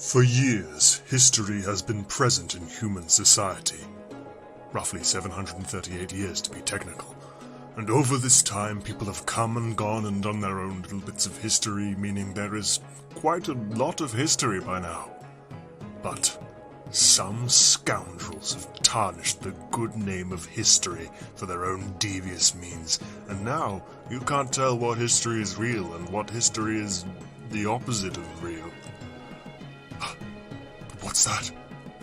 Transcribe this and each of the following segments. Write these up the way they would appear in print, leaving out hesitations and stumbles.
For years, history has been present in human society. Roughly 738 years to be technical. And over this time, people have come and gone and done their own little bits of history, meaning there is quite a lot of history by now. But some scoundrels have tarnished the good name of history for their own devious means, and now you can't tell what history is real and what history is the opposite of real. What's that?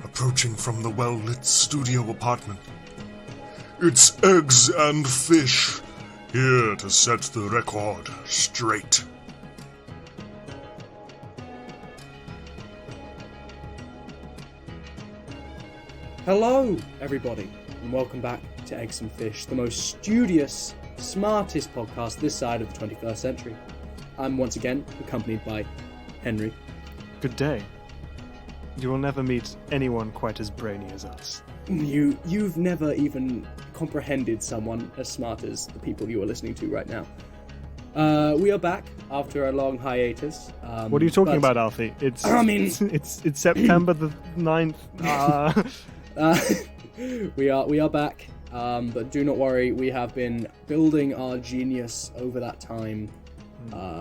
Approaching from the well-lit studio apartment. It's eggs and fish, here to set the record straight. Hello, everybody, and welcome back to Eggs and Fish, the most studious, smartest podcast this side of the 21st century. I'm once again accompanied by Henry. Good day. You will never meet anyone quite as brainy as us. You've never even comprehended someone as smart as the people you are listening to right now. We are back after a long hiatus. What are you talking about, Alfie? It's September the 9th. We are back, but do not worry, we have been building our genius over that time.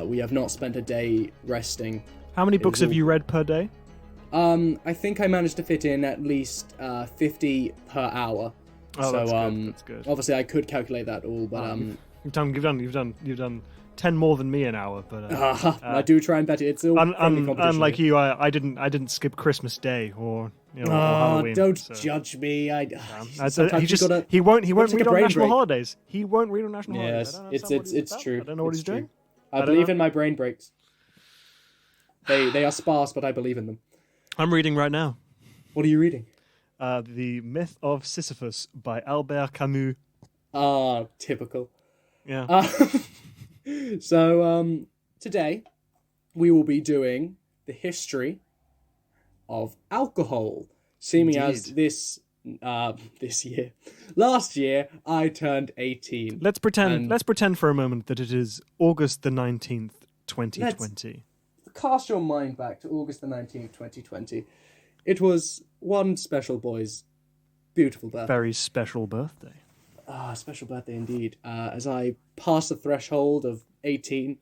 We have not spent a day resting. How many books have you read per day? I think I managed to fit in at least 50 per hour. Oh, so that's good. Obviously I could calculate that all, but you've done 10 more than me an hour, but I do try and bet it. It's all unlike you, I didn't skip Christmas Day or or Halloween. Don't judge me. He won't read on national holidays. He won't read on national holidays. Yes, it's true. I don't know what he's doing. I believe in my brain breaks. They are sparse, but I believe in them. I'm reading right now. What are you reading? The Myth of Sisyphus by Albert Camus. Typical. Yeah. So today we will be doing the history of alcohol, seeming as last year I turned 18. Let's pretend for a moment that it is August the 19th, 2020. Cast your mind back to August the 19th, 2020. It was one special boy's beautiful birthday. Very special birthday. Special birthday indeed. As I passed the threshold of 18,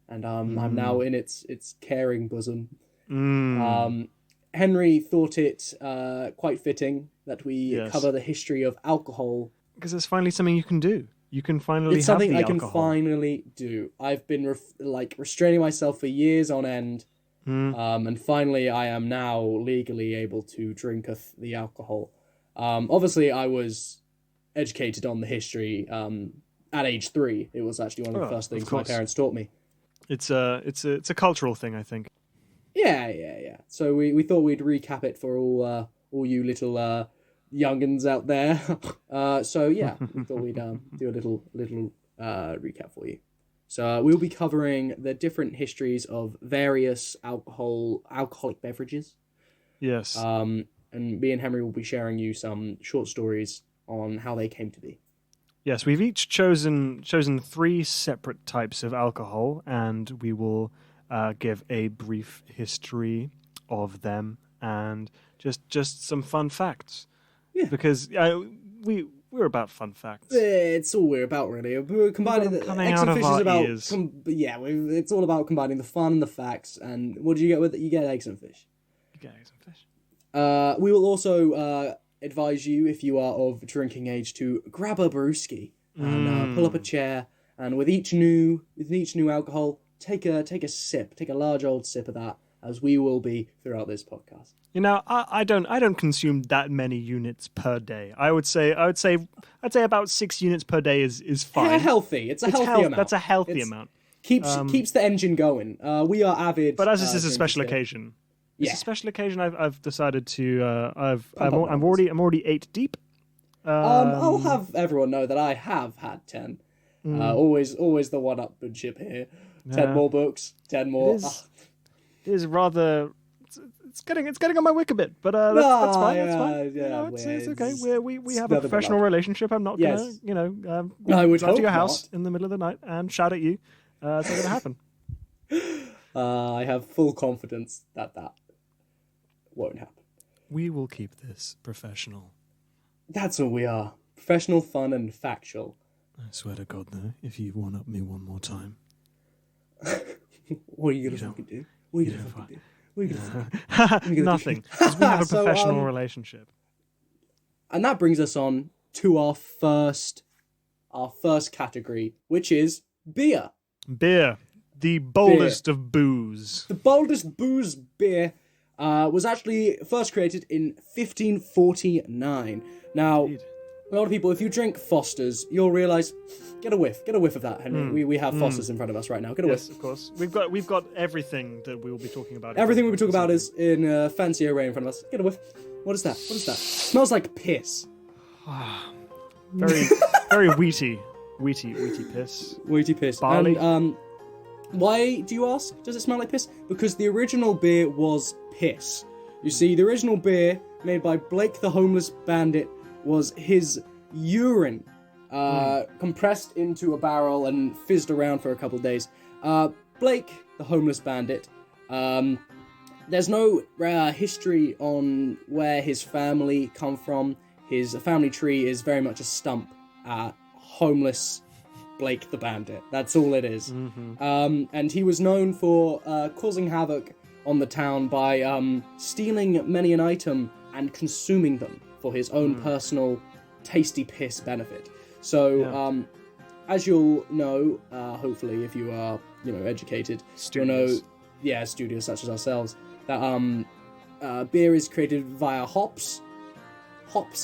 and I'm now in its caring bosom. Henry thought it quite fitting that we cover the history of alcohol. Because it's finally something you can do. You can finally It's something have the I can alcohol. finally do. I've been restraining myself for years on end, and finally I am now legally able to drink the alcohol. Obviously, I was educated on the history at age 3. It was actually one of the first things my parents taught me. It's a cultural thing, I think. Yeah. So we thought we'd recap it for all you little young'uns out there. So yeah, we thought we'd do a little recap for you. So we'll be covering the different histories of various alcoholic beverages. Yes. And me and Henry will be sharing you some short stories on how they came to be. Yes, we've each chosen 3 separate types of alcohol, and we will give a brief history of them and just some fun facts. Yeah. Because we're about fun facts. It's all we're about, really. We're combining the Eggs and Fish is about. It's all about combining the fun and the facts. And what do you get with it? You get Eggs and Fish. You get Eggs and Fish. We will also advise you, if you are of drinking age, to grab a brewski and pull up a chair. And with each new alcohol, take a sip, take a large old sip of that, as we will be throughout this podcast. You know, I don't consume that many units per day. I'd say about 6 units per day is fine. Yeah, healthy. It's healthy amount. That's a healthy amount. Keeps the engine going. We are avid. But as this is a special occasion, it's a special occasion. I've decided to. I'm already 8 deep. I'll have everyone know that I have had 10. Always the one-upmanship here. 10 more books. 10 more. It is rather. It's getting on my wick a bit, but that's fine. That's fine. Yeah, it's okay. We have a professional relationship. I'm not gonna, I would drive to your hope house in the middle of the night and shout at you. It's not gonna happen. I have full confidence that won't happen. We will keep this professional. That's all we are. Professional, fun, and factual. I swear to God, though, if you one-up me one more time... What are you going to fucking do? What are you going to fucking do? What are you going to fucking do? Nothing. Because we have a So, professional relationship. And that brings us on to our first category, which is beer. Beer. The boldest of booze. The boldest booze beer was actually first created in 1549. Now, Indeed. a lot of people, if you drink Foster's, you'll realise, get a whiff of that, Henry. We have Foster's in front of us right now. Get a Yes, whiff. of course. We've got everything that we will be talking about. Everything we'll be talking about is in a fancy array in front of us. Get a whiff. What is that? What is that? Smells like piss. Very, very wheaty piss. Wheaty piss. Barley. And why, do you ask? Does it smell like piss? Because the original beer was piss. You see, the original beer made by Blake the Homeless Bandit was his urine compressed into a barrel and fizzed around for a couple of days. Blake the Homeless Bandit, there's no history on where his family come from. His family tree is very much a stump. Homeless Blake the Bandit. That's all it is. Mm-hmm. And he was known for causing havoc on the town by stealing many an item and consuming them for his own personal tasty piss benefit. So, as you'll know, hopefully, if you are, educated, you'll know, studios such as ourselves, that beer is created via hops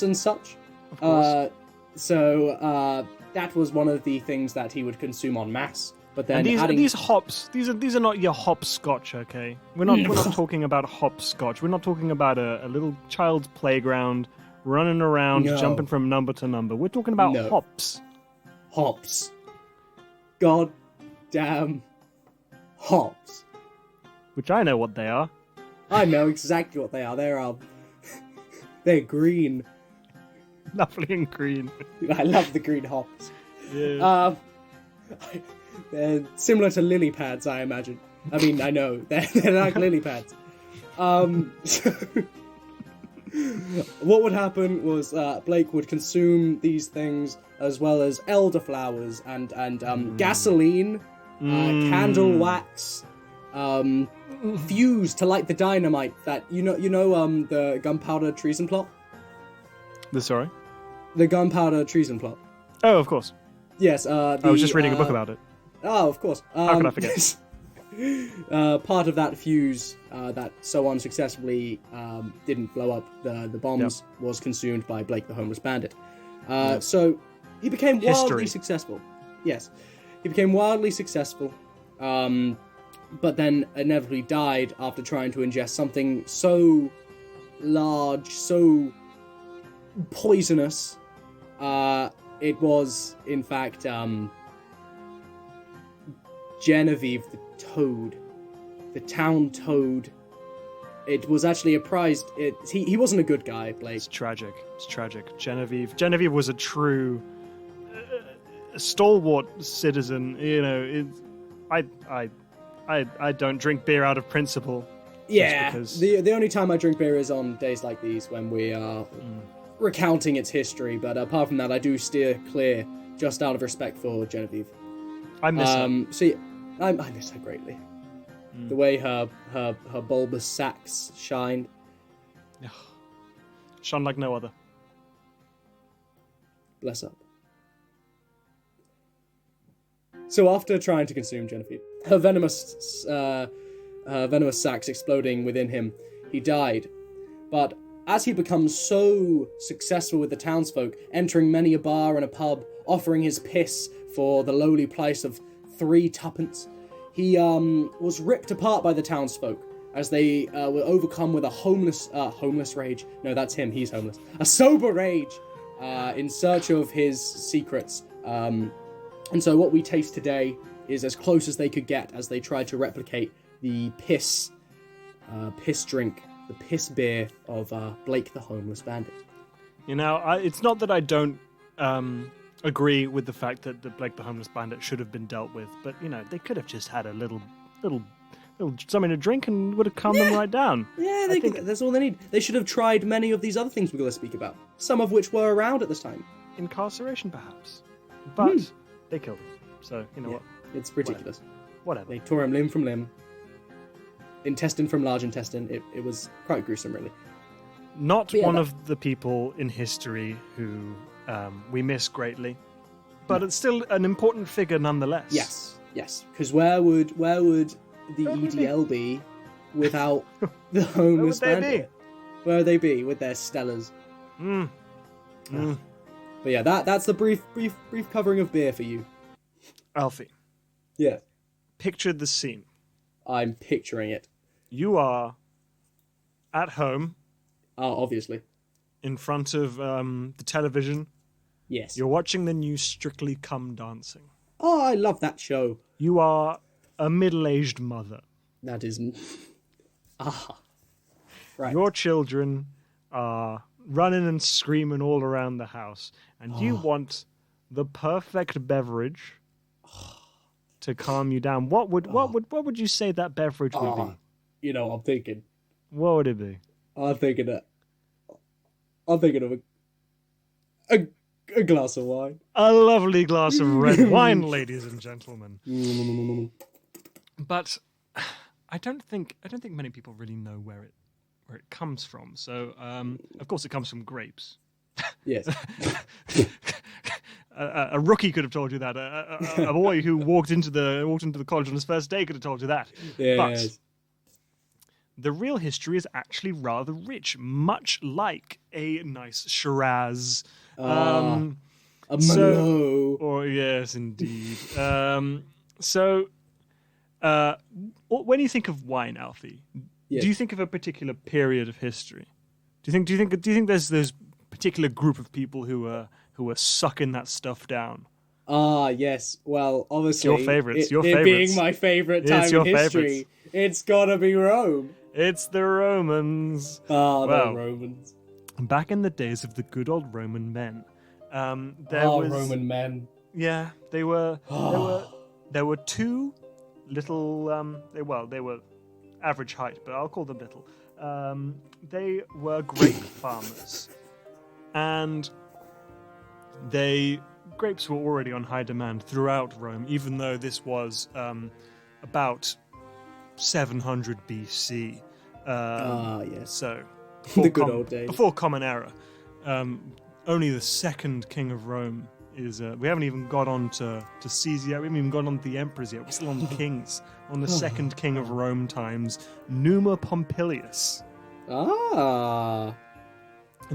and such. Of course. So that was one of the things that he would consume en masse. But then and these hops, these are not your hopscotch, okay? We're not talking about hopscotch. We're not talking about a little child's playground running around, jumping from number to number. We're talking about hops. Hops. God damn hops. Which I know what they are. I know exactly what they are. They're green. Lovely and green. I love the green hops. Yeah. They're similar to lily pads, I imagine. I mean, I know. They're like lily pads. What would happen was Blake would consume these things as well as elderflowers and gasoline, candle wax, fuse to light the dynamite that the gunpowder treason plot. Sorry? The gunpowder treason plot. Oh, of course. Yes. I was just reading a book about it. Oh, of course. How could I forget? Part of that fuse that so unsuccessfully didn't blow up the bombs was consumed by Blake the Homeless Bandit. So he became wildly successful. Yes. He became wildly successful, but then inevitably died after trying to ingest something so large, so poisonous. It was, in fact, Genevieve the toad, the town toad. It was actually a prize. He wasn't a good guy, Blake. It's tragic. Genevieve was a true stalwart citizen. I don't drink beer out of principle. Yeah. Because... The only time I drink beer is on days like these when we are recounting its history. But apart from that, I do steer clear just out of respect for Genevieve. I miss her. See, I miss her greatly. The way her bulbous sacs shined. Shone like no other. Bless up. So after trying to consume Genevieve, her venomous sacs exploding within him, he died. But as he becomes so successful with the townsfolk, entering many a bar and a pub, offering his piss for the lowly price of 3 tuppence, he was ripped apart by the townsfolk as they were overcome with a homeless rage. No, that's him. He's homeless. A sober rage in search of his secrets. And so what we taste today is as close as they could get as they tried to replicate the piss drink, the piss beer of Blake the Homeless Bandit. It's not that I don't agree with the fact that Blake the Homeless Bandit should have been dealt with, but they could have just had a little something to drink and would have calmed them right down. Yeah, I think that's all they need. They should have tried many of these other things we're going to speak about, some of which were around at this time. incarceration, perhaps. But they killed him. So, you know what? It's ridiculous. Whatever. They tore him limb from limb, intestine from large intestine. It was quite gruesome, really. Not one of the people in history who we miss greatly, but it's still an important figure nonetheless. Yes. Because where would the EDL be without the homeless bandit? Where would they be with their Stellas? But yeah, that's the brief covering of beer for you. Alfie. Yeah. Picture the scene. I'm picturing it. You are at home. Obviously. In front of the television. Yes. You're watching the new Strictly Come Dancing. Oh, I love that show. You are a middle-aged mother. That is... Right. Your children are running and screaming all around the house, and you want the perfect beverage to calm you down. What would you say that beverage would be? You know, I'm thinking. What would it be? I'm thinking of a glass of wine. A lovely glass of red wine, ladies and gentlemen. But I don't think many people really know where it comes from. So, of course, it comes from grapes. Yes. A rookie could have told you that. A boy who walked into the college on his first day could have told you that. Yes. But the real history is actually rather rich, much like a nice Shiraz. A Merlot. Or yes, indeed. So, when you think of wine, Alfie, do you think of a particular period of history? Do you think there's particular group of people who are sucking that stuff down? Yes. Well, obviously, your favorites. It being my favorite time in history, it's gotta be Rome. It's the Romans. The Romans. Back in the days of the good old Roman men, Roman men. Yeah, they were. There were two little. They were average height, but I'll call them little. They were grape farmers, and grapes were already on high demand throughout Rome, even though this was about 700 BC. Yes. So the good old days. Before Common Era. Only the second king of Rome is... we haven't even got on to Caesar yet. We haven't even got on to the emperors yet. We're still on the kings. On the second king of Rome times, Numa Pompilius. In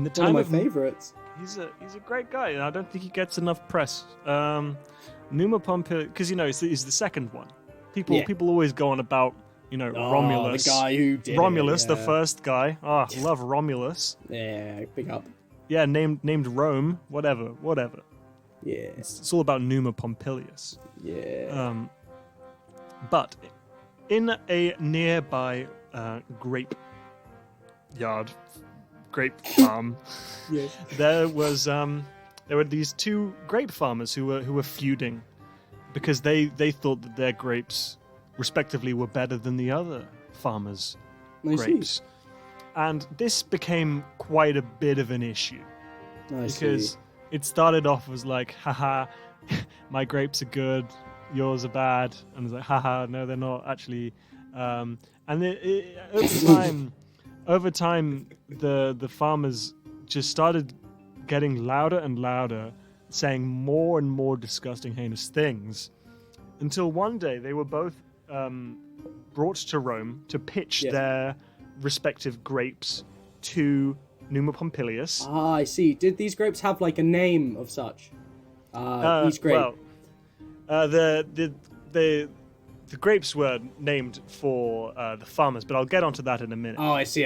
the time one of my favourites. He's a great guy, and I don't think he gets enough press. Numa Pompilius... Because, he's the second one. People always go on about... Romulus. The guy who did Romulus, it, the first guy. Love Romulus. Yeah, big up. Yeah, named Rome. Whatever. Yeah. It's all about Numa Pompilius. Yeah. But in a nearby grape farm, Yes. there were these two grape farmers who were feuding because they thought that their grapes respectively were better than the other farmers' grapes. And this became quite a bit of an issue. Because it started off as like, haha, my grapes are good, yours are bad. And it's like, haha, no, they're not actually. And over time, the farmers just started getting louder and louder, saying more and more disgusting, heinous things, until one day they were both brought to Rome to pitch their respective grapes to Numa Pompilius. I see. Did these grapes have like a name of such? Each grape. Well, the grapes were named for the farmers, but I'll get onto that in a minute. Oh, I see.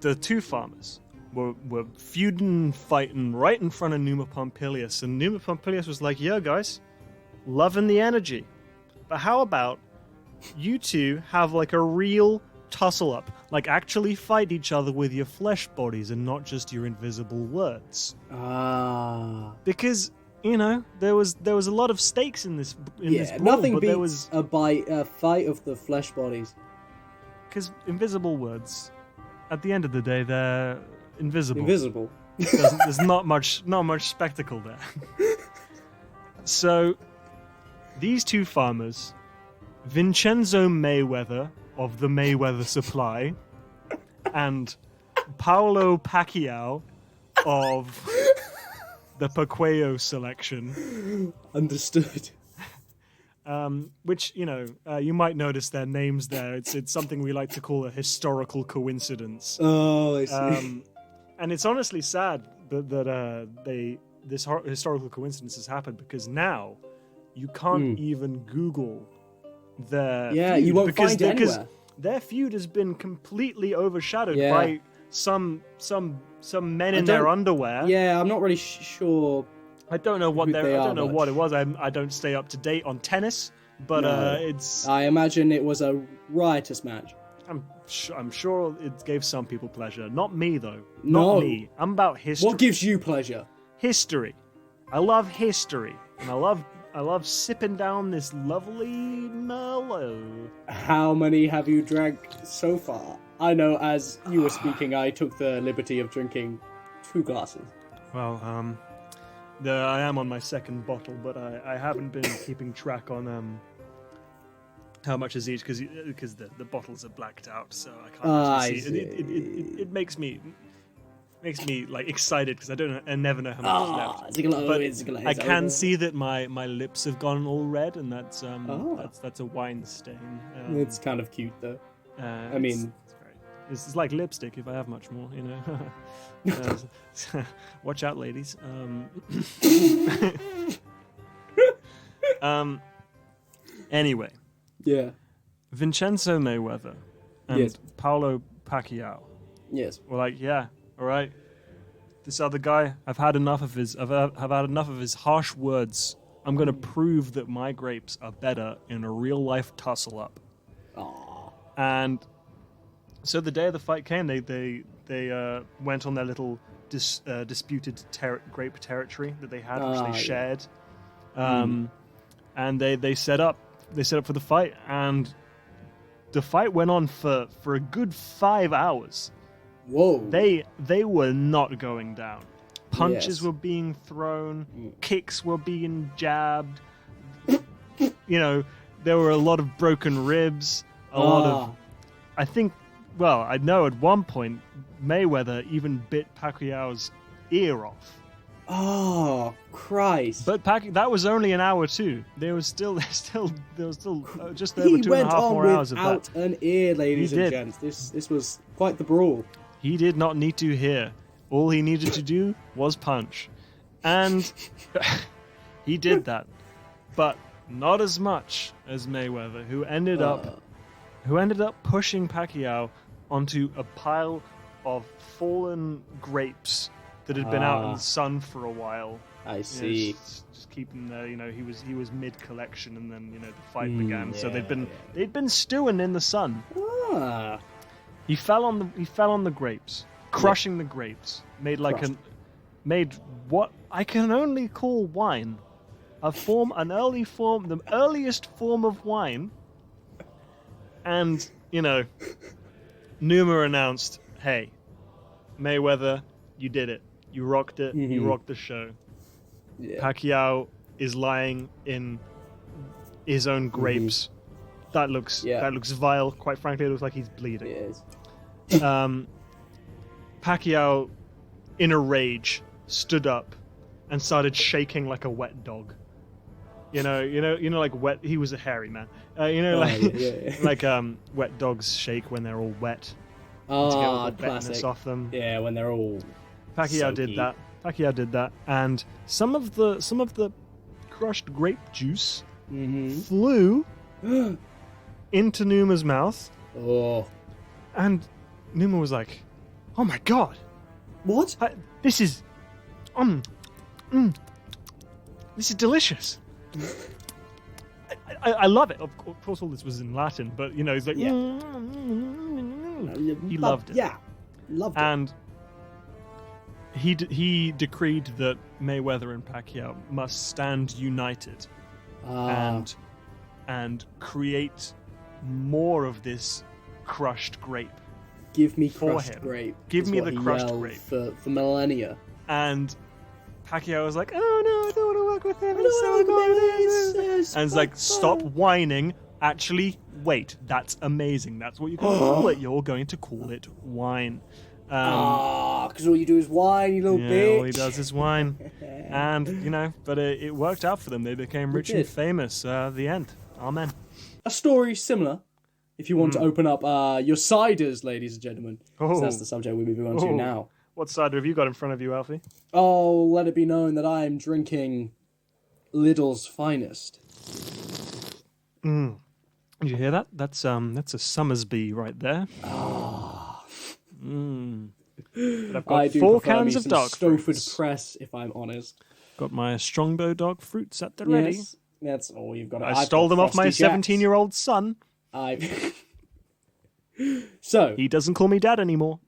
The two farmers were feuding, fighting right in front of Numa Pompilius, and Numa Pompilius was like, "Yeah, guys, loving the energy, but how about you two have like a real tussle up, like actually fight each other with your flesh bodies and not just your invisible words?" Because you know, there was a lot of stakes in this this brawl, nothing but beats there was a fight of the flesh bodies. because invisible words. At the end of the day, they're invisible. Invisible. There's not much spectacle there. So, these two farmers, Vincenzo Mayweather of the Mayweather Supply, and Paolo Pacquiao of the Paqueo Selection. Understood. Which, you know, you might notice their names there. It's something we like to call a historical coincidence. Oh, I see. And it's honestly sad that this historical coincidence has happened, because now you can't even Google their feud, you won't because find it anywhere. their feud has been completely overshadowed by some men in their underwear. Yeah, I'm not really sure. I don't know what who they I are don't know much. what it was. I don't stay up to date on tennis, but No. it's. I imagine it was a riotous match. I'm sure it gave some people pleasure. Not me though. No. Not me. I'm about history. What gives you pleasure? History. I love history, and I love sipping down this lovely Merlot. How many have you drank so far? I know, as you were speaking, I took the liberty of drinking 2 glasses. Well, I am on my second bottle, but I haven't been keeping track on how much is each, because the bottles are blacked out, so I can't actually see. It makes me like excited, because I never know how much is left. But I can see that my lips have gone all red, and that's a wine stain. It's kind of cute, though. I mean, it's like lipstick if I have much more, you know. Watch out, ladies. Anyway. yeah. Vincenzo Mayweather and Yes. Paolo Pacquiao Yes. were like, yeah, all right. This other guy, I've had enough of his harsh words. I'm going to prove that my grapes are better in a real life tussle up. Aww. And so the day of the fight came, they went on their little disputed grape territory that they had, which they shared. And they set up for the fight, and the fight went on for a good 5 hours. Whoa. They were not going down. Punches Yes. were being thrown, kicks were being jabbed. You know, there were a lot of broken ribs, a lot of. I think. Well, I know at one point Mayweather even bit Pacquiao's ear off. Oh, Christ. But that was only an hour too. There was still just over he 2.5 more hours of that. went on without an ear, ladies He and did. gents. This was quite the brawl. He did not need to hear. All he needed to do was punch. And he did that. But not as much as Mayweather, who ended up pushing Pacquiao onto a pile of fallen grapes that had been out in the sun for a while. I You see. know, just keep him there. You know, he was mid collection, and then the fight began. So they'd been stewing in the sun. Ah. He fell on the grapes, crushing the grapes. Made what I can only call wine, the earliest form of wine. And Numa announced, "Hey, Mayweather, you did it. You rocked it. You rocked the show." Yeah. Pacquiao is lying in his own grapes. That looks vile. Quite frankly, it looks like he's bleeding. It is. Pacquiao, in a rage, stood up and started shaking like a wet dog. Like wet. He was a hairy man. Like wet dogs shake when they're all wet. To get all the Classic. wetness off them. Yeah, when they're all. Pacquiao soaky. did that, and some of the crushed grape juice flew into Numa's mouth, Oh. and Numa was like, "Oh my god, What? this is delicious." I love it. Of course, all this was in Latin, but he's like, Yeah. He loved it. Yeah. Loved it. And he decreed that Mayweather and Pacquiao must stand united and create more of this crushed grape. Give me for crushed him. Give Give me the crushed grape. for millennia. And Pacquiao was like, "Oh no, I don't want to work with him. He's so annoying." And it's like, "Stop whining. Actually, wait. That's amazing. That's what you're going to call it. You're going to call it wine." Because all you do is whine, you little bitch. All he does is whine. And, but it worked out for them. They became rich and famous. The end. Amen. A story similar, if you want to open up your ciders, ladies and gentlemen. So that's the subject we're moving on to now. What cider have you got in front of you, Alfie? Oh, let it be known that I am drinking Lidl's finest. Did you hear that? That's a Summersby right there. But I've got I do 4 prefer cans me of some dark Stowford fruits. Press, if I'm honest. Got my Strongbow dog fruits at the ready. Yes, that's all you've got. I stole them off my 17-year-old son. So He doesn't call me dad anymore.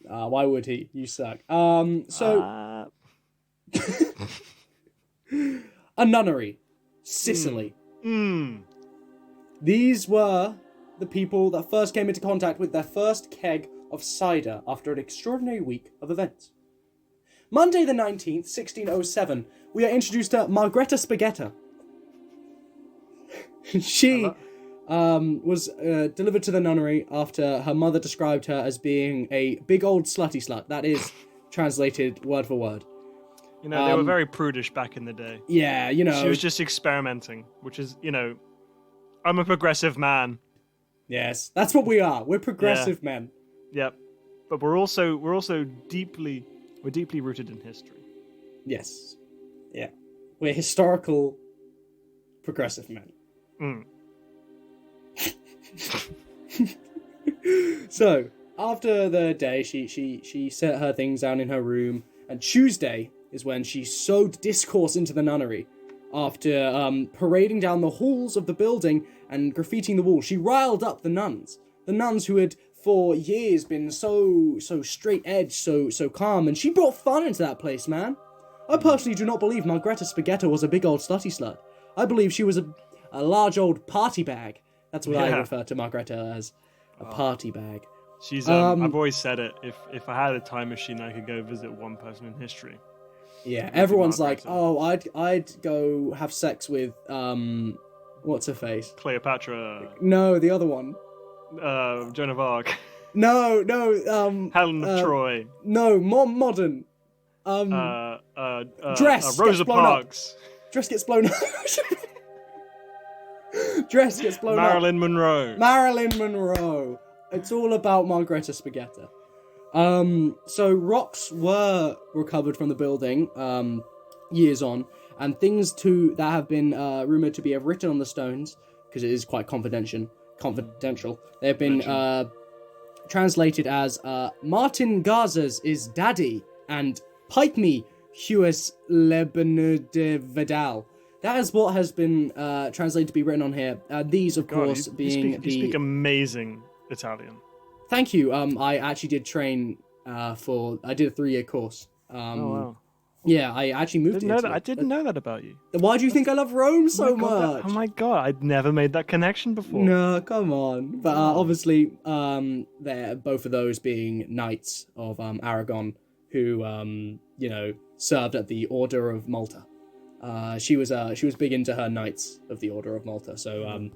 why would he? You suck. A nunnery, Sicily. These were the people that first came into contact with their first keg of cider after an extraordinary week of events. Monday the 19th, 1607, we are introduced to Margretta Spaghetta. She was delivered to the nunnery after her mother described her as being a big old slutty slut. That is translated word for word. They were very prudish back in the day. Yeah, She was just experimenting, which is, I'm a progressive man. Yes, that's what we are. We're progressive men. Yep. But we're also deeply rooted in history. Yes. Yeah. We're historical progressive men. So, after the day, she set her things down in her room, and Tuesday is when she sowed discourse into the nunnery. After parading down the halls of the building and graffitiing the walls, she riled up the nuns who had for years been so straight edge, so calm, and she brought fun into that place, man. I personally do not believe Margretta Spaghetta was a big old slutty slut. I believe she was a large old party bag. That's what I refer to Margretta as, a party bag. She's I've always said it. If I had a time machine, I could go visit one person in history. Yeah, everyone's like, oh, I'd go have sex with what's her face? Cleopatra. No, the other one. Joan of Arc. No. Helen of Troy. No, more modern. Dress. Rosa Parks. Dress gets blown up. Dress gets blown up. Marilyn Monroe. It's all about Margretta Spaghetta. So rocks were recovered from the building years on, and things that have been rumored to be written on the stones, because it is quite confidential. They have been translated as Martin Garza's is daddy and pipe me Hues Lebenue de Vidal. That is what has been translated to be written on here. These, of course, being you speak amazing Italian. Thank you. I actually did train I did a 3-year course. Oh, wow. Yeah, I actually moved to Italy. I didn't know that about you. Why do you think I love Rome so much? Oh my god, I'd never made that connection before. No, come on. But obviously, they're both of those being knights of Aragon who, served at the Order of Malta. She was big into her knights of the Order of Malta, so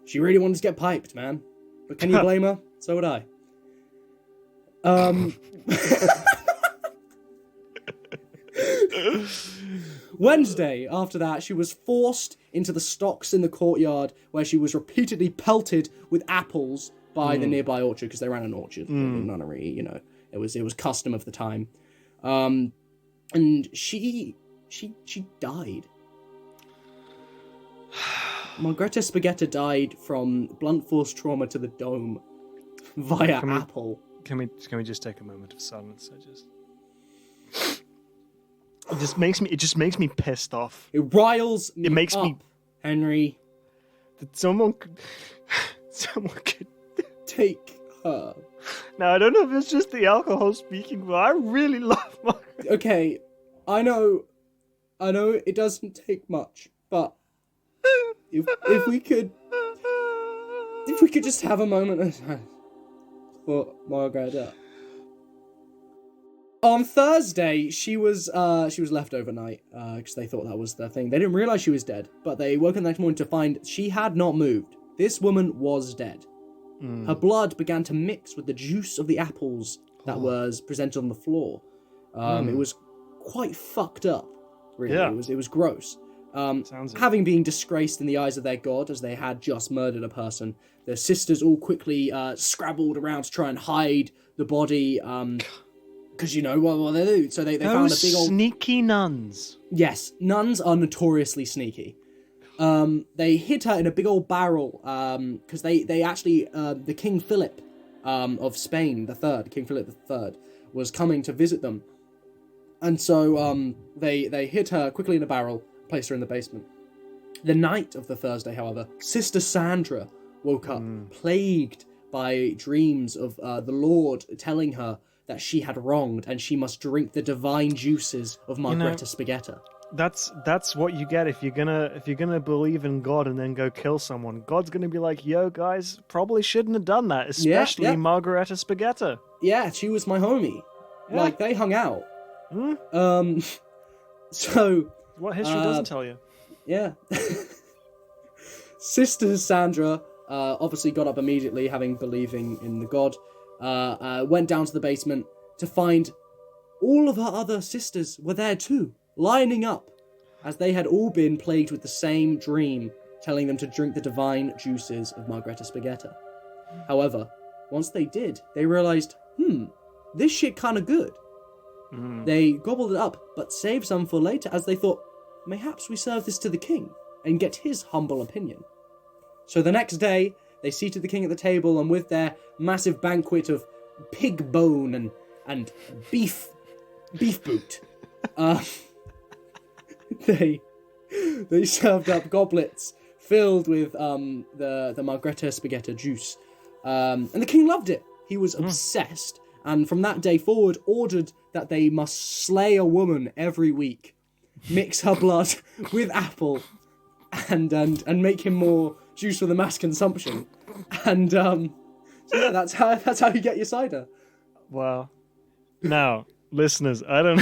she really wanted to get piped, man. But can you blame her? So would I. Wednesday, after that, she was forced into the stocks in the courtyard, where she was repeatedly pelted with apples by the nearby orchard, because they ran an orchard in the nunnery. It was custom of the time, and she died. Margretta Spaghetta died from blunt force trauma to the dome via apple. Can we just take a moment of silence? It just makes me pissed off. It riles me. It makes up, me Henry. That someone could take her. Now I don't know if it's just the alcohol speaking, but I really love Margaret. Okay, I know it doesn't take much, but if we could just have a moment of time for Margretta. On Thursday, she was left overnight because they thought that was the thing. They didn't realize she was dead, but they woke up the next morning to find she had not moved. This woman was dead. Her blood began to mix with the juice of the apples that was presented on the floor. It was quite fucked up, really. Yeah. It was gross. Having been disgraced in the eyes of their god as they had just murdered a person, the sisters all quickly scrabbled around to try and hide the body. Because you know what they do. So they found a big old... sneaky nuns. Yes, nuns are notoriously sneaky. They hid her in a big old barrel because they actually... the King Philip of Spain, King Philip III, was coming to visit them. And so they hid her quickly in a barrel, placed her in the basement. The night of the Thursday, however, Sister Sandra woke up, plagued by dreams of the Lord telling her that she had wronged and she must drink the divine juices of Margretta Spaghetta. That's what you get if you're gonna believe in God and then go kill someone. God's gonna be like, yo guys, probably shouldn't have done that, especially Margretta Spaghetta. Yeah, she was my homie. Yeah. Like, they hung out. So what history doesn't tell you. Yeah. Sister Sandra obviously got up immediately, having believing in the god. Went down to the basement to find all of her other sisters were there too, lining up, as they had all been plagued with the same dream, telling them to drink the divine juices of Margretta Spaghetta. However, once they did, they realized, this shit kinda good. They gobbled it up, but saved some for later, as they thought, mayhaps we serve this to the king, and get his humble opinion. So the next day, they seated the king at the table, and with their massive banquet of pig bone and beef boot, they served up goblets filled with the Margretta Spaghetta juice, and the king loved it. He was obsessed, and from that day forward, ordered that they must slay a woman every week, mix her blood with apple, and make him more juice for the mass consumption. And so yeah, that's how you get your cider. Wow. Now, listeners, I don't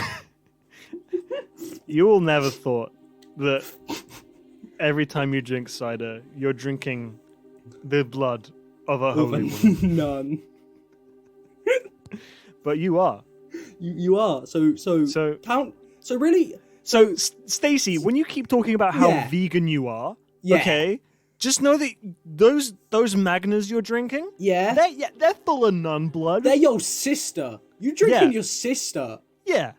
you all never thought that every time you drink cider, you're drinking the blood of a holy woman. None. But you are. You are. So count. So really. So Stacey, when you keep talking about how vegan you are, okay, just know that those Magnas you're drinking, they're full of nun blood. They're your sister. You drinking your sister. Yeah.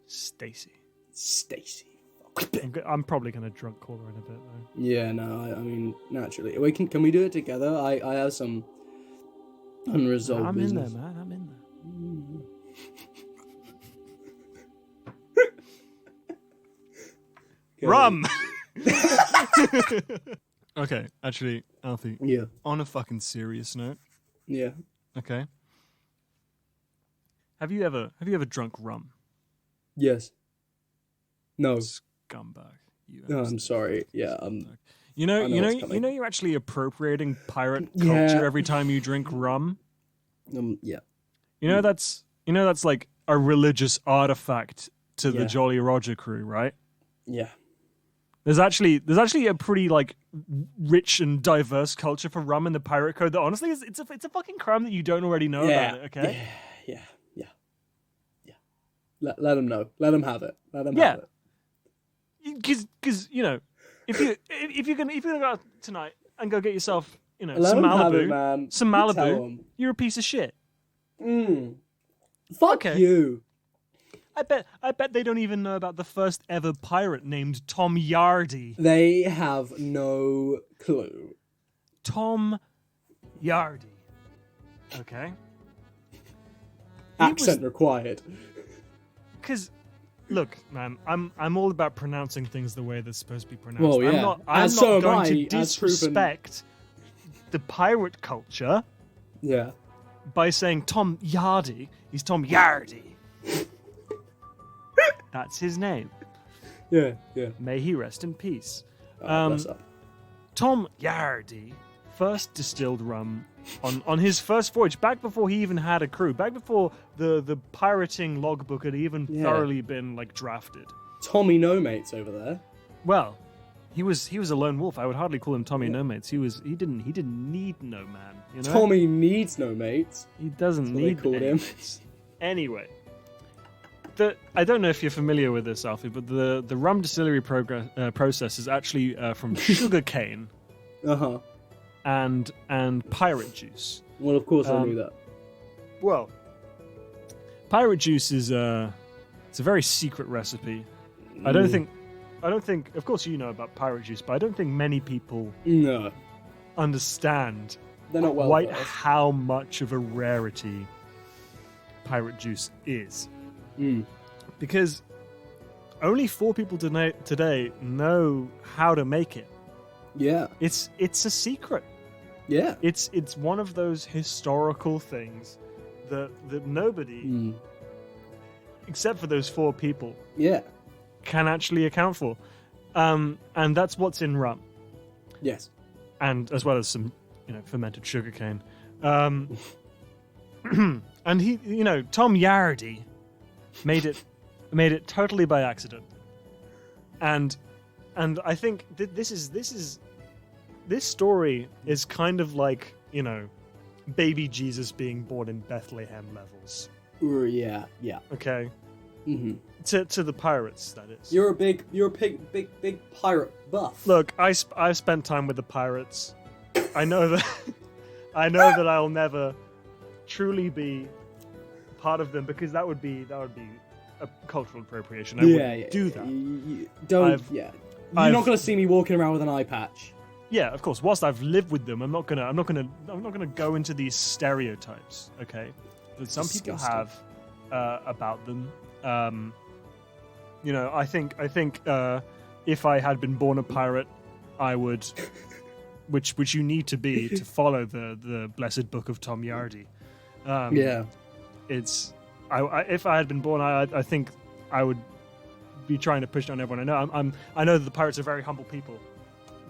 Stacey. Stacey. I'm probably gonna drunk call her in a bit though. Yeah, no, I mean naturally. Can we do it together? I have some unresolved business. In there, man. I'm in there. Rum. Okay, actually, Alfie. Yeah. On a fucking serious note. Yeah. Okay. Have you ever drunk rum? Yes. No. Scumbag. No, I'm sorry. Yeah. You know, you're actually appropriating pirate culture every time you drink rum. Yeah. You know that's like a religious artifact to the Jolly Roger crew, right? Yeah. There's actually a pretty like rich and diverse culture for rum in the pirate code that honestly it's a fucking crime that you don't already know about it, okay? Yeah. Let them know. Let them have it. Let them have it. Because you know, if you're gonna go out tonight and go get yourself, you know, Let some them have Malibu, it, man. some You tell Malibu, 'em. you're a piece of shit. Fuck you. I bet they don't even know about the first ever pirate named Tom Yardy. They have no clue. Tom Yardy. Okay. Accent required. Because, look, man, I'm all about pronouncing things the way they're supposed to be pronounced. Well, yeah. I'm So not am going I, to as proven. disrespect the pirate culture Yeah. by saying Tom Yardy. He's Tom Yardy. That's his name. Yeah, yeah. May he rest in peace. Bless up. Tom Yardy first distilled rum on his first voyage, back before he even had a crew, back before the pirating logbook had even thoroughly been like drafted. Tommy No Mates over there. Well, he was a lone wolf. I would hardly call him Tommy No Mates. He didn't need no man. You know? Tommy needs no mates. He doesn't That's what need they called any him. mates. Anyway, I don't know if you're familiar with this, Alfie, but the rum distillery process is actually from sugarcane Uh-huh. and pirate juice. Well, of course I knew that. Well, pirate juice is it's a very secret recipe. I don't think. Of course, you know about pirate juice, but I don't think many people No. understand They're not well quite versed. how much of a rarity pirate juice is. Because only 4 people today know how to make it. Yeah. It's a secret. Yeah. It's one of those historical things that nobody, except for those 4 people, Yeah. can actually account for. And that's what's in rum. Yes. And as well as some, fermented sugarcane. And he, Tom Yardy made it totally by accident. And I think this story is kind of like, baby Jesus being born in Bethlehem levels. Yeah. Yeah. Okay? Mm-hmm. To the pirates, that is. You're a big pirate buff. Look, I've spent time with the pirates. I know that I'll never truly be part of them, because that would be a cultural appropriation. I wouldn't do that. You're not going to see me walking around with an eye patch. Yeah, of course. Whilst I've lived with them, I'm not gonna go into these stereotypes. Okay, that some people have about them. I think if I had been born a pirate, I would, which you need to be to follow the blessed book of Tom Yardy. If I had been born, I think I would be trying to push down everyone I know. I know that the pirates are very humble people.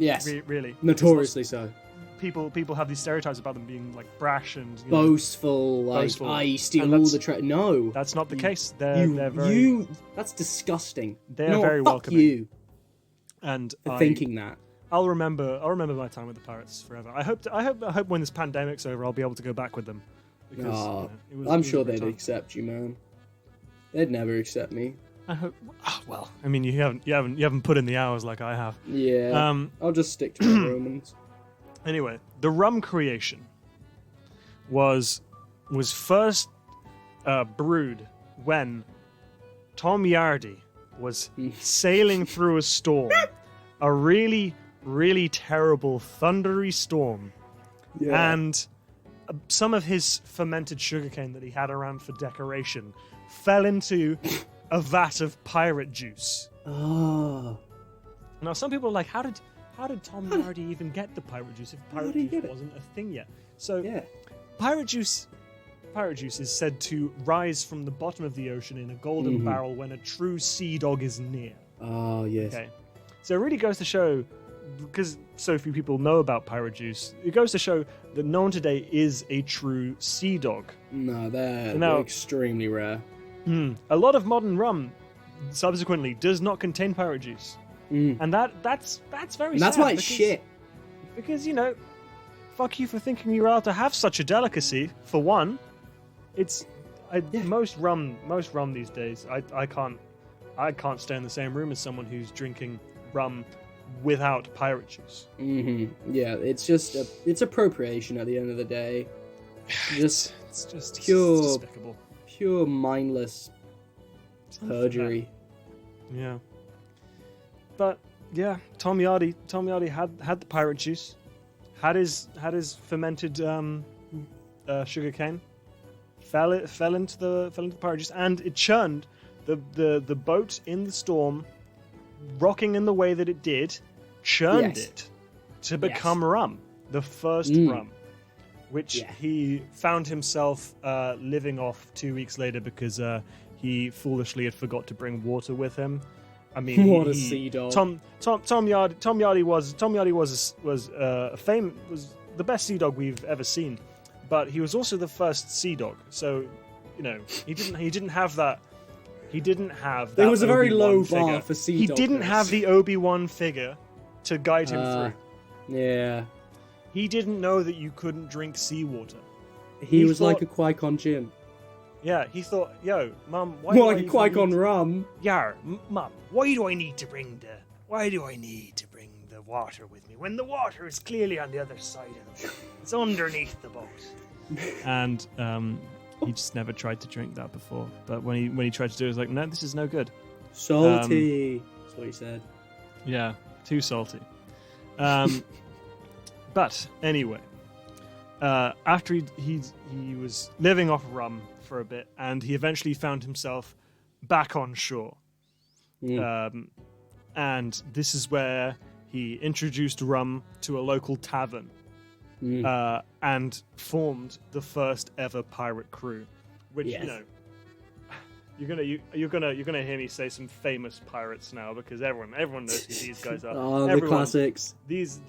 Yes, really, notoriously so. People have these stereotypes about them being like brash and boastful, I steal all the treasure. No, that's not the case. They're very. That's disgusting. They're very welcoming. You and for thinking that. I'll remember my time with the pirates forever. I hope when this pandemic's over, I'll be able to go back with them. Because, I'm sure they'd accept you, man. They'd never accept me. I hope. Well, I mean, you haven't put in the hours like I have. Yeah. I'll just stick to the Romans. Anyway, the rum creation was first brewed when Tom Yardy was sailing through a storm, a really, really terrible thundery storm, and some of his fermented sugarcane that he had around for decoration fell into a vat of pirate juice. Oh. Now, some people are like, how did Tom Yardy even get the pirate juice if pirate juice wasn't a thing yet? So, pirate juice is said to rise from the bottom of the ocean in a golden barrel when a true sea dog is near. Oh, yes. Okay. So it really goes to show, because so few people know about pirate juice, it goes to show that no one today is a true sea dog. No, they're extremely rare. A lot of modern rum, subsequently, does not contain pirate juice. And that's very sad. That's why it's shit. Because, fuck you for thinking you're allowed to have such a delicacy, for one. Most rum these days, I can't stay in the same room as someone who's drinking rum without pirate juice. Yeah, it's appropriation at the end of the day. It's just pure, despicable. Pure mindless perjury. Yeah. But yeah, Tom Yardy had the pirate juice, had his fermented sugarcane, fell into the pirate juice, and it churned the boat in the storm, rocking in the way that it did, churned it to become rum, the first rum, which he found himself living off 2 weeks later because he foolishly had forgot to bring water with him. I mean, What a sea dog. Tom Yardy was the best sea dog we've ever seen, but he was also the first sea dog. So, he didn't have that. He didn't have that. There was a very Obi-Wan low figure. bar for sea He dogs. didn't have the Obi-Wan figure to guide him through. Yeah. He didn't know that you couldn't drink seawater. He was thought- like a Qui-Gon Jinn. Yeah, he thought, yo, Mum, why More do like I a Qui-Gon need- rum. Mum, why do I need to bring the water with me when the water is clearly on the other side of the boat? It's underneath the boat. And he just never tried to drink that before. But when he tried to do it, he was like, no, this is no good. Salty. That's what he said. Yeah, too salty. But anyway, after he was living off rum for a bit, and he eventually found himself back on shore. And this is where he introduced rum to a local tavern and formed the first ever pirate crew. Which Yes. you're gonna hear me say some famous pirates now, because everyone knows who these guys are. Oh, the Everyone. classics. These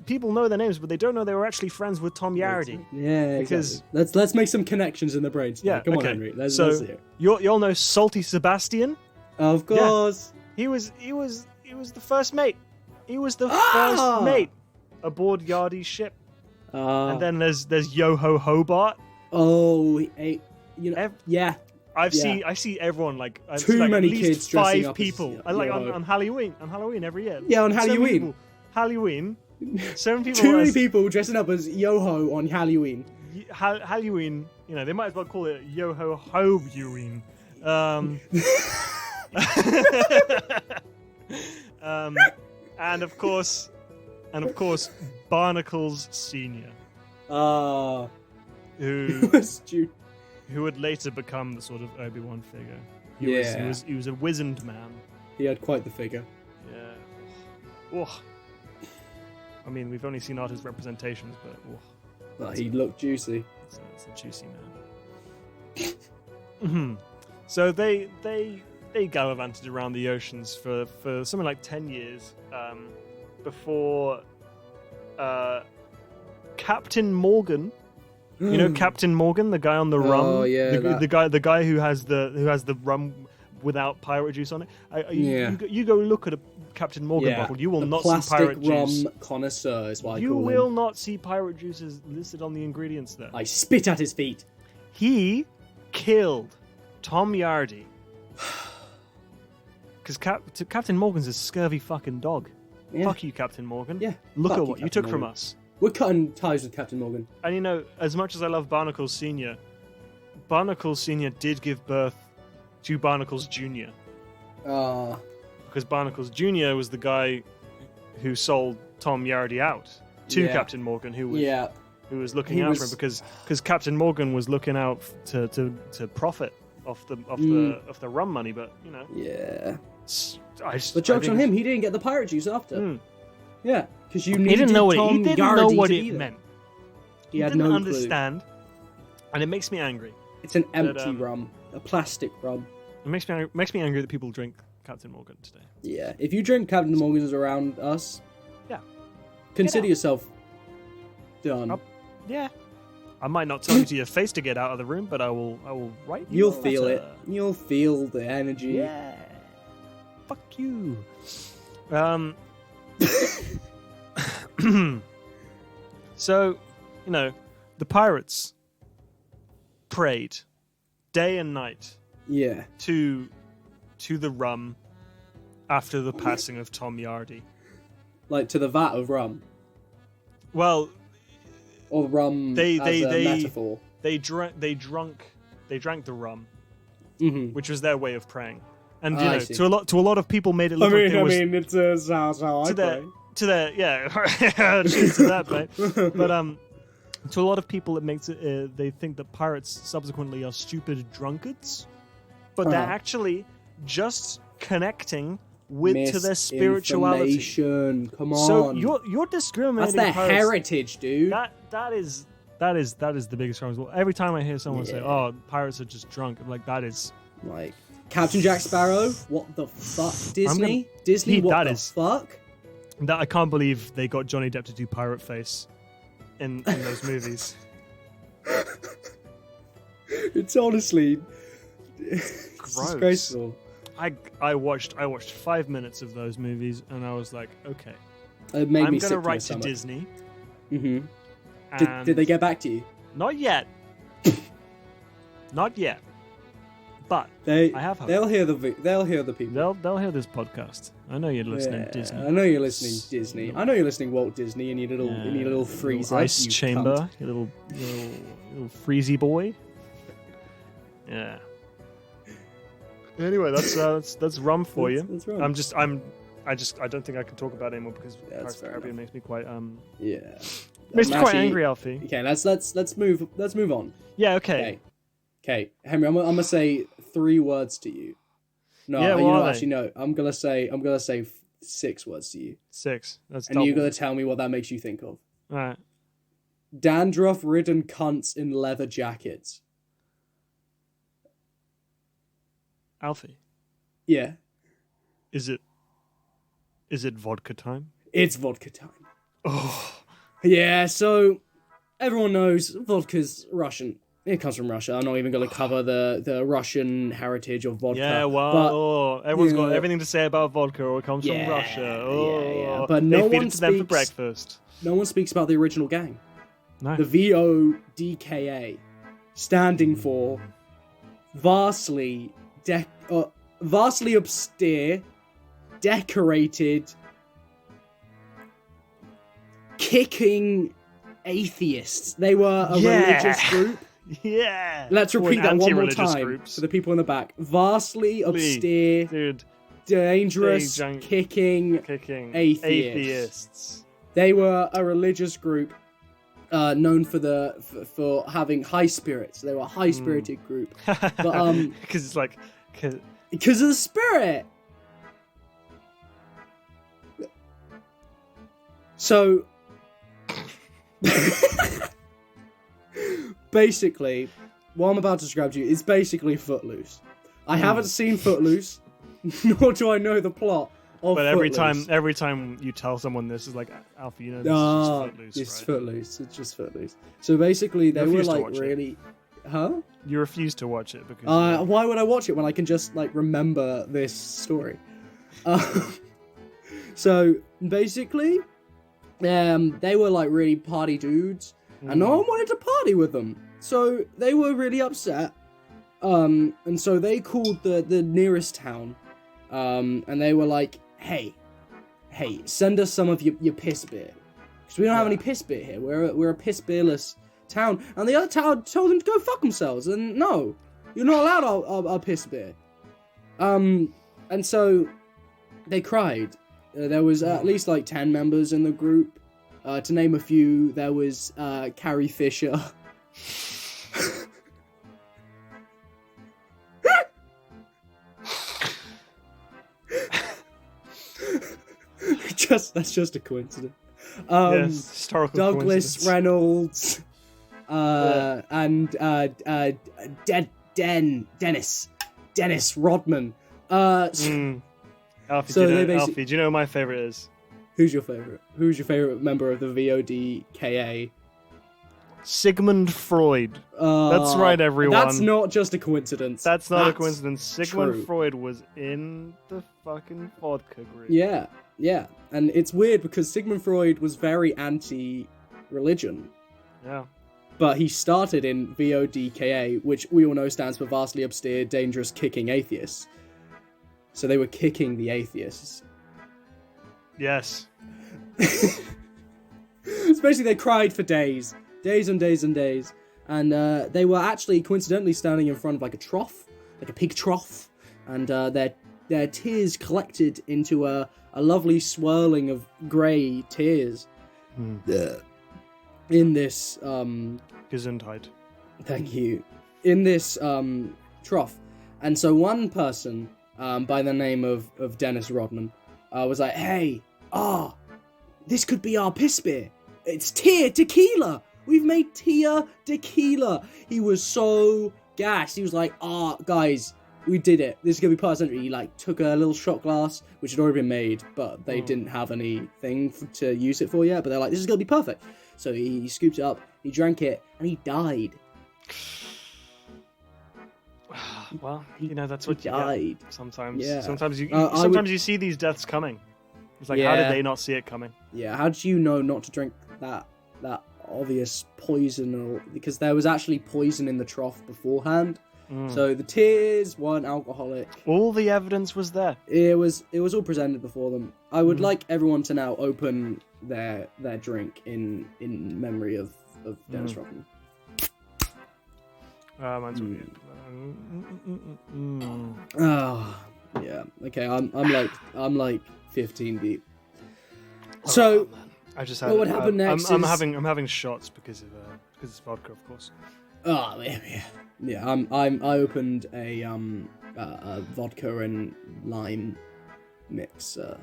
people know their names, but they don't know they were actually friends with Tom Yardy. Yeah, Because- exactly. Let's make some connections in the brains. Yeah, Come on, okay. Henry. Let's So hear it. you'll know Salty Sebastian. Of course. He was the first mate. He was the Ah! first mate aboard Yardy's ship. And then there's Yo Ho Hobart. Yeah. I see everyone like I Too see, like, many at least kids dressing 5 up as people. I like Yo-Ho. on Halloween every year. Yeah, on So many Halloween. people- Halloween. So many people. Too many as- people dressing up as Yo-Ho on Halloween. Halloween, they might as well call it Yo Ho Hobeween. And of course, Barnacles Senior, who would later become the sort of Obi-Wan figure. He was a wizened man. He had quite the figure. Yeah. Oh. I mean, we've only seen artist representations, but But he looked juicy. it's a juicy man. So they gallivanted around the oceans for something like 10 years before Captain Morgan. You know Captain Morgan, the guy on the rum. Oh yeah, the guy who has the rum without pirate juice on it. You go look at a Captain Morgan bottle. You will the not see plastic pirate rum juice. connoisseur is what I You call will him. not see pirate juices listed on the ingredients there. I spit at his feet. He killed Tom Yardy. Because Captain Morgan's a scurvy fucking dog. Yeah. Fuck you, Captain Morgan. Yeah. Look Fuck at you, what you Captain took from Morgan. us. We're cutting ties with Captain Morgan. And as much as I love Barnacles Sr., Barnacles Sr. did give birth to Barnacles Jr. Because Barnacles Jr. was the guy who sold Tom Yardy out to Captain Morgan, who was looking out for him, because Captain Morgan was looking out to profit off the rum money, but Yeah. the The joke's on him. He didn't get the pirate juice after. Yeah, because you He needed didn't know what Tom he didn't Yardy know what to it be there. meant. He had didn't no understand, and it makes me angry. clue. It's an empty rum, a plastic rum. It makes me angry that people drink Captain Morgan today. Yeah, if you drink Captain Morgan's around us, consider out. yourself done. Yeah, I might not tell you to your face to get out of the room, but I will write you. You'll a feel it. letter. You'll feel the energy. Yeah. Fuck you. So, the pirates prayed day and night Yeah. to the rum after the passing of Tom Yardy. Like to the vat of rum. Well, Or rum They- as they- a they- metaphor. they drank the rum, Mm-hmm. which was their way of praying. And I see. to a lot of people made it look like there was it's how I play. to their cheers to that, mate. But to a lot of people, it makes it. They think that pirates subsequently are stupid drunkards, but they're actually just connecting to their spirituality. Misinformation. Come on. So you're discriminating. That's their pirates. heritage, dude. That is That is the biggest problem. Well, every time I hear someone say, Yeah. "Oh, pirates are just drunk," I'm like, that is Like Captain Jack Sparrow. What the fuck, Disney? Disney. What that the is- fuck? that. I can't believe they got Johnny Depp to do pirate face in those movies. It's honestly Gross. disgraceful. I watched 5 minutes of those movies and I was like, okay, It made I'm me sick gonna to my write to stomach. Disney. Mm-hmm. And Did they get back to you? Not yet. Not yet. But I have hope. They'll hear the people. they'll hear this podcast. I know you're listening, Yeah, Disney. I know you're listening, Disney. I know you're listening, Walt Disney, in your little freezer, ice you chamber, cunt. your little freezy boy. Yeah. Anyway, that's rum for you. That's rum. I don't think I can talk about it anymore because Yeah, that's Pirates of the fair Caribbean makes me quite Yeah. makes me quite Actually- angry, Alfie. Okay, let's move on. Yeah, okay. Okay, Henry, I'm gonna say 3 words to you. No, Yeah, you what know, are they? actually no. I'm gonna say 6 words to you, 6. That's and double. you're gonna tell me what that makes you think of. All right. Dandruff-ridden cunts in leather jackets. Alfie, Yeah, is it vodka time? it's vodka time. Oh, Yeah, so everyone knows vodka's Russian. It comes from Russia. I'm not even going to cover the Russian heritage of vodka. yeah. Well, but, everyone's got yeah. everything to say about vodka, or it comes Yeah, from Russia. yeah, Oh, yeah. But they no feed one it to them for speaks- breakfast. no one speaks about the original gang. No. The VODKA, standing for vastly austere, decorated, kicking atheists. They were a Yeah. religious group. Yeah. Let's Or repeat that one more anti-religious time groups. for the people in the back. Vastly austere, Dude, dangerous, Big, kicking. kicking Atheists. They were a religious group known for having high spirits. They were a high spirited group But, because it's like, 'cause- because of the spirit. So basically, what I'm about to describe to you is basically Footloose. I haven't seen Footloose, nor do I know the plot of but every Footloose. time you tell someone this is like, Alfie, you know, this Ah, is just Footloose, it's right? Footloose. It's just Footloose. So basically, they were refuse to like watch it. really, huh? You refuse to watch it because Why would I watch it when I can just like remember this story? So basically, they were like really party dudes, and no one wanted to party with them. So they were really upset. And so they called the nearest town, and they were like, "Hey, send us some of your piss beer, because we don't have any piss beer here. We're a piss beerless town." And the other town told them to go fuck themselves, and no, you're not allowed our piss beer. And so they cried. There was at least like 10 members in the group. To name a few, there was Carrie Fisher. That's just a coincidence. yes, historical Douglas coincidence. Reynolds, and Dennis Rodman. Alfie, So do they you know, basic- Alfie, do you know what my favorite is? Who's your favorite? Who's your favorite member of the VODKA? Sigmund Freud. That's right, everyone. That's not just a coincidence. That's not a coincidence. Sigmund true. Freud was in the fucking vodka group. Yeah. And it's weird because Sigmund Freud was very anti-religion, Yeah. but he started in VODKA, which we all know stands for vastly austere, dangerous, kicking atheists. So they were kicking the atheists. Yes. Especially they cried for days and days and days. And they were actually coincidentally standing in front of like a trough, like a pig trough. And their tears collected into a lovely swirling of grey tears. In this, Gesundheit. thank you. In this trough. And so one person, by the name of Dennis Rodman, was like, "Hey, this could be our piss beer. It's tequila. we've made Tia tequila. He was so gassed. He was like, guys, we did it. This is going to be part of the century. He like took a little shot glass, which had already been made, but they didn't have anything to use it for yet. But they're like, this is going to be perfect. So he scooped it up, he drank it, and he died. Well, that's what he you died. get sometimes. Yeah. Sometimes you you see these deaths coming. It's like, how did they not see it coming? Yeah, how did you know not to drink that obvious poison? Because there was actually poison in the trough beforehand. So the tears weren't alcoholic. All the evidence was there. It was all presented before them. I would like everyone to now open their drink in memory of Dennis Rodman. Mine's weird. Oh, yeah. Okay, I'm like 15 deep. So, I just had. What would happen next? I'm having shots because it's vodka, of course. Oh yeah. I opened a vodka and lime mix. Yeah,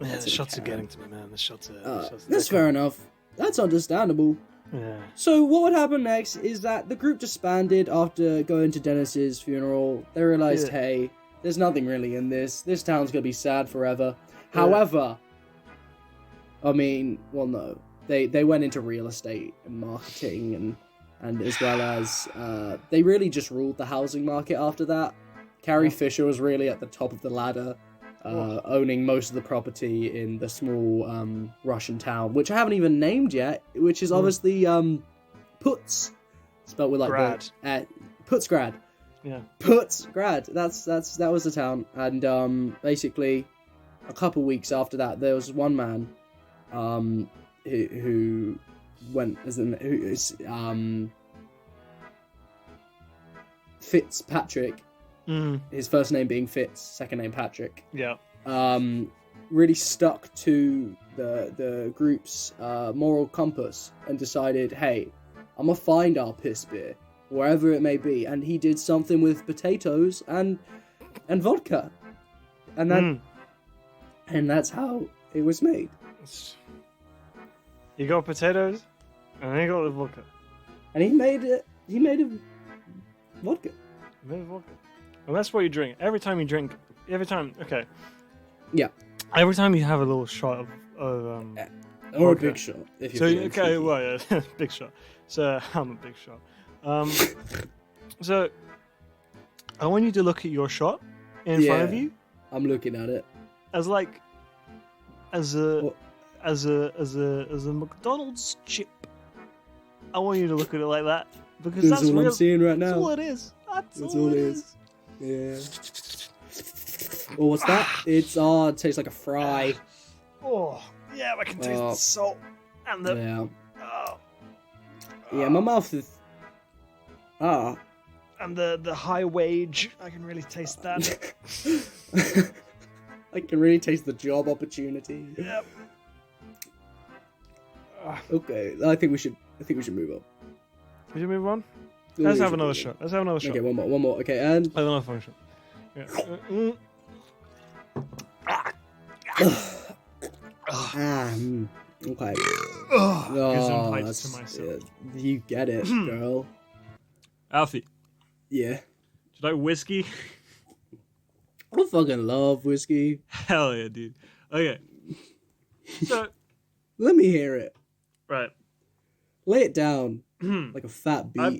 the shots are getting to me, man. The shots are. That's fair enough. That's understandable. Yeah. So what would happen next is that the group disbanded after going to Dennis's funeral. They realized, hey, there's nothing really in this. This town's gonna be sad forever. Yeah. However, I mean, well, no, they went into real estate and marketing and as well as they really just ruled the housing market after that. Carrie Fisher was really at the top of the ladder, owning most of the property in the small Russian town, which I haven't even named yet, which is obviously Puts, spelled with like Grad. Putzgrad. Yeah. Putzgrad. That was the town, and basically, a couple weeks after that, there was one man, who went as Fitzpatrick. His first name being Fitz, second name Patrick. Yeah. Really stuck to the group's moral compass and decided, hey, I'm gonna find our piss beer wherever it may be, and he did something with potatoes and vodka, and that's how it was made. You got potatoes, and then you got the vodka. And he made it. He made a vodka. And that's what you drink. Every time. Okay. Yeah. Every time you have a little shot of or vodka. a big shot. If you're okay, well, yeah, big shot. So I'm a big shot. So I want you to look at your shot in front of you. I'm looking at it. As a McDonald's chip. I want you to look at it like that because that's all I'm seeing right now. That's all it is. That's all it is. Yeah. Oh, what's that? It tastes like a fry. Oh, yeah, I can taste the salt and the. Yeah. Oh. Yeah, my mouth is. And the high wage, I can really taste that. I can really taste the job opportunity. Yep. Okay, I think we should move on. We should move on. Let's have another shot. Okay, one more. Okay, and I don't know if I'm sure. Yeah. Okay. Gives to myself. You get it, girl. Alfie. Yeah. Do you like whiskey? I fucking love whiskey. Hell yeah, dude. Okay. So. Let me hear it. Right. Lay it down like a fat beat. I've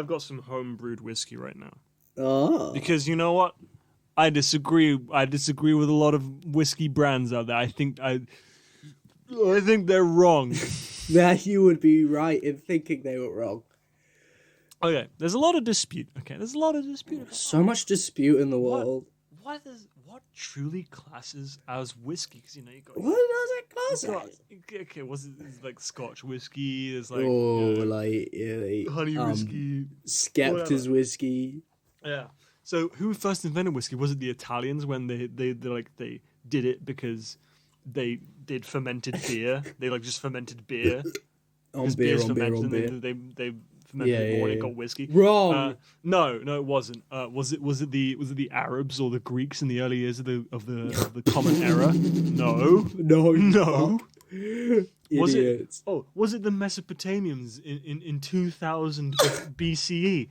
got some homebrewed whiskey right now. Oh. Because you know what? I disagree with a lot of whiskey brands out there. I think they're wrong. That you would be right in thinking they were wrong. Okay, there's a lot of dispute. So much dispute in the world. What truly classes as whiskey? Because you got. What does it class as? Okay, it's like Scotch whiskey? There's like honey whiskey, Skepta's whiskey. Yeah. So who first invented whiskey? Was it the Italians when they did it because they did fermented beer? They just fermented beer. on beer. They fermented it more and it got whiskey. Wrong. No, it wasn't. Was it the Arabs or the Greeks in the early years of the Common Era? No. Was Idiots. was it the Mesopotamians in 2000 BCE?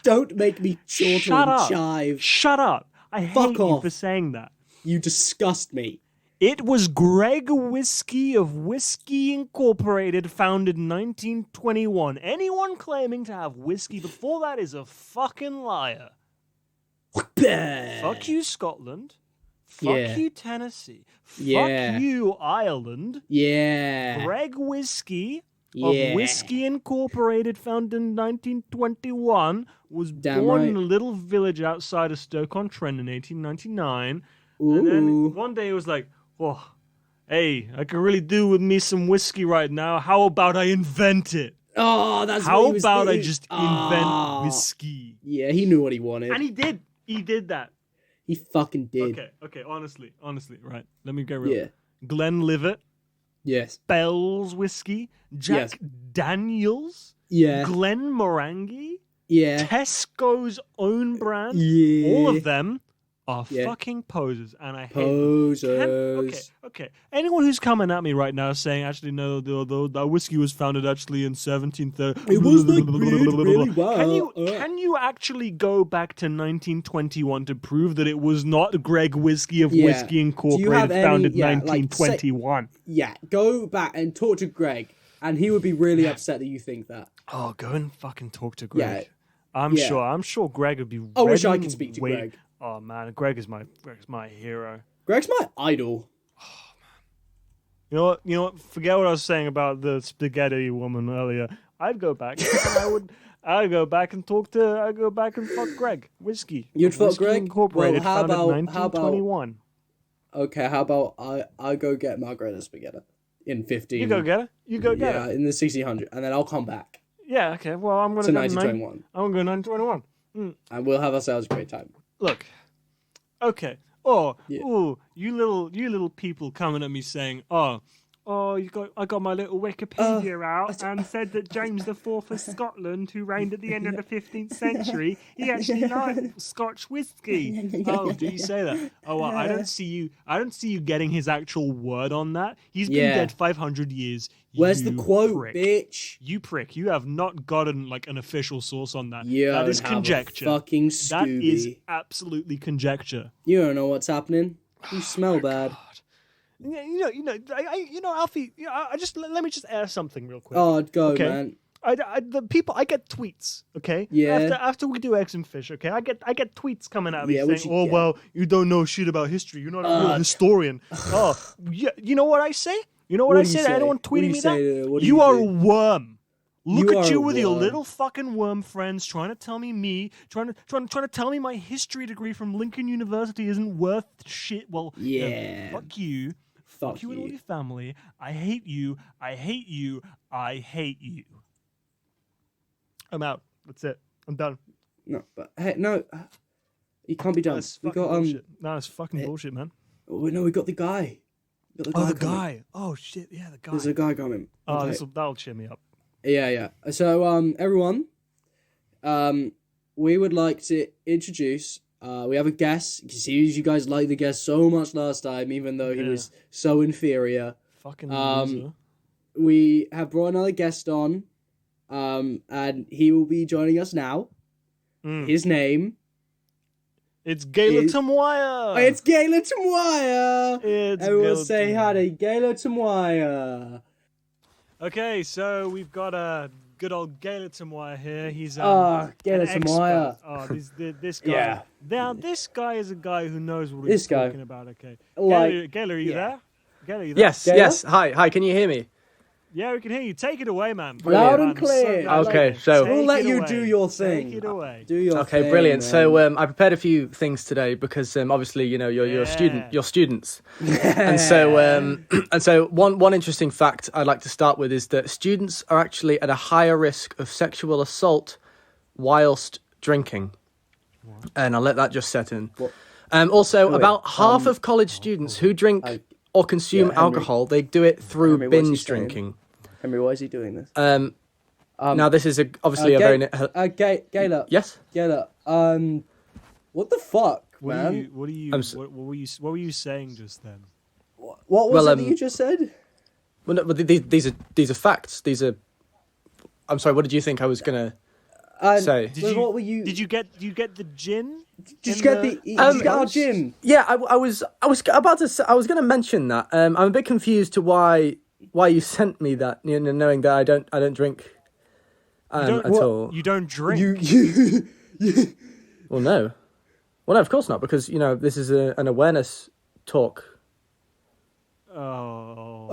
Don't make me chortle Shut and up. chive. Shut up. I hate you off. for saying that. You disgust me. It was Greg Whiskey of Whiskey Incorporated, founded in 1921. Anyone claiming to have whiskey before that is a fucking liar. Fuck you, Scotland. Fuck Yeah. you, Tennessee. Yeah. Fuck you, Ireland. Yeah. Greg Whiskey Yeah. of Whiskey Incorporated, founded in 1921, was Damn born right. in a little village outside of Stoke-on-Trent in 1899. Ooh. And then one day he was like, "Whoa, hey, I can really do with me some whiskey right now. How about I invent it? Oh, that's what How he was about I thinking. just Ah. invent whiskey?" Yeah, he knew what he wanted. And he did. He did that. He fucking did. Okay, honestly, right. Let me get real. Yeah. Glenlivet, Yes. Bell's Whiskey, Jack Yes. Daniels, Yeah. Glenmorangie, Yeah. Tesco's own brand. Yeah. All of them are Yeah. fucking posers, and I hate them. Posers. Okay. Anyone who's coming at me right now saying, actually, no, the whiskey was founded actually in 1730. It was like brewed really well. Can you actually go back to 1921 to prove that it was not Greg Whiskey of Yeah. Whiskey Do you Incorporated, have any- founded yeah, like, 1921? Yeah, go back and talk to Greg, and he would be really upset that you think that. Oh, go and fucking talk to Greg. Yeah. I'm Yeah. sure Greg would be. I wish I ready could speak to wait- Greg. Oh man, Greg is my hero. Greg's my idol. You know what? Forget what I was saying about the spaghetti woman earlier. I'd go back and I'd go back and fuck Greg. Whiskey. You'd fuck Whiskey Greg? Incorporated, Well, how founded about- 1921. Okay, how about I go get Margretta Spaghetta in 15. You go get her. You go get her. Yeah, in the 1600, and then I'll come back Yeah. Okay. Well, I'm gonna to go 1921, I'm gonna go 1921. and we'll have ourselves a great time. Look. Okay. Oh, Yeah. ooh, you little people coming at me saying, I got my little Wikipedia out and said that James IV of Scotland, who reigned at the end of the 15th century, he actually liked Scotch whiskey. Oh, did you say that? Oh, well, I don't see you getting his actual word on that. He's been Yeah. dead 500 years. Where's the you quote, prick. bitch? You prick. You have not gotten like an official source on that. You That is don't have a conjecture. fucking That is Scooby. absolutely conjecture. You don't know what's happening. You smell bad. Yeah, Alfie. I just let me just air something real quick. Oh, go, Okay. man. I get tweets. Okay. Yeah. After we do eggs and fish. Okay. I get tweets coming at me Yeah, what saying, you "Oh get? well, you don't know shit about history. You're not a real historian." Oh, yeah. You know what I say? You know what I do you say to say? anyone What do tweeting you me say? that? What do You you are do? a worm. Look You at are you a with your worm. little fucking worm friends trying to tell me trying to tell me my history degree from Lincoln University isn't worth shit. Well, Yeah. fuck you. Fuck you and all your family. I hate you. I hate you. I hate you. I'm out. That's it. I'm done. No, but hey, no, you can't be done. That's We fucking got bullshit. No, it's fucking bullshit, man. Oh, no, we got the guy. We got Oh, the coming. guy. Oh shit. Yeah, the guy. There's a guy coming. Oh, Okay. that'll cheer me up. Yeah. So, everyone, we would like to introduce. We have a guest. You guys liked the guest so much last time, even though he Yeah. was so inferior. Fucking Um, loser. We have brought another guest on, and he will be joining us now. Mm. His name. It's Gayla is- Tamoya. It's Gayla Tamoya. It's Everyone Gayla say Tamoya. hi to Gayla Tamoya. Okay, so we've got a good old Gayla Tamoya here. He's Ah, Gayla an expert. Tamoya. Oh, this guy. Yeah. Now this guy is a guy who knows what This he's guy. talking about. Okay. Like, Gayla, are you yeah. there? Gayla, are you there? Yes, Gayla? yes. Hi, can you hear me? Yeah, we can hear you. Take it away, man. Loud and I'm so clear. glad. Okay, so- Take We'll let it you away. do your thing. Take it away. Do your Okay, thing, brilliant. man. So I prepared a few things today because obviously you're a student, you're students, and so one interesting fact I'd like to start with is that students are actually at a higher risk of sexual assault whilst drinking, and I'll let that just set in. Also, Wait, about half of college students who drink or consume yeah, Henry. alcohol, they do it through Henry, what's he binge saying? drinking. Henry, why is he doing this? Now this is obviously a very Gayla. yes. Gayla. What the fuck, What man? are you? What are you? I'm What were you? What were you saying just then? What was it that you just said? Well, no, but these are facts. These are. I'm sorry. What did you think I was gonna say? What were you? Did you get the gin? Did you get our gin? Yeah, I was about to say, I was going to mention that. I'm a bit confused to why you sent me that, knowing that I don't drink at all. You don't drink. You. Well, no, of course not, because this is an awareness talk. Oh.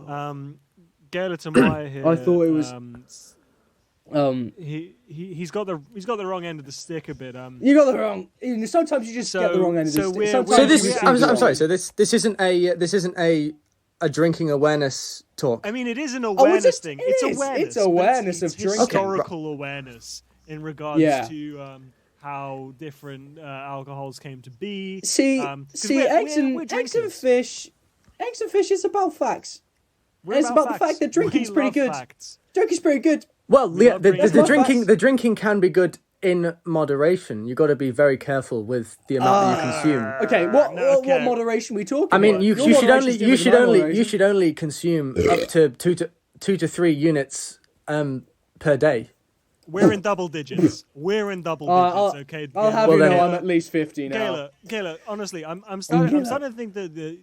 Oh. Gaylor Tamaya here. I thought it was. He's got the wrong end of the stick a bit. You got the wrong. Sometimes you just get the wrong end of the stick. I'm sorry. So this isn't a drinking awareness talk. I mean, it is an awareness thing. It's is. awareness. It's awareness of drinking. Historical awareness in regards to how different alcohols came to be. See, eggs and fish. Eggs and fish is about facts. It's about the fact that drinking's pretty good. Drinking's pretty good. Well, yeah, the drinking can be good in moderation. You got to be very careful with the amount that you consume. Okay, what moderation are we talking? I mean, about? you should only consume up to 2 to 3 units per day. We're in double digits. Okay. I'll have you know I'm at least 50 now. Gaylor, honestly, I'm starting to think that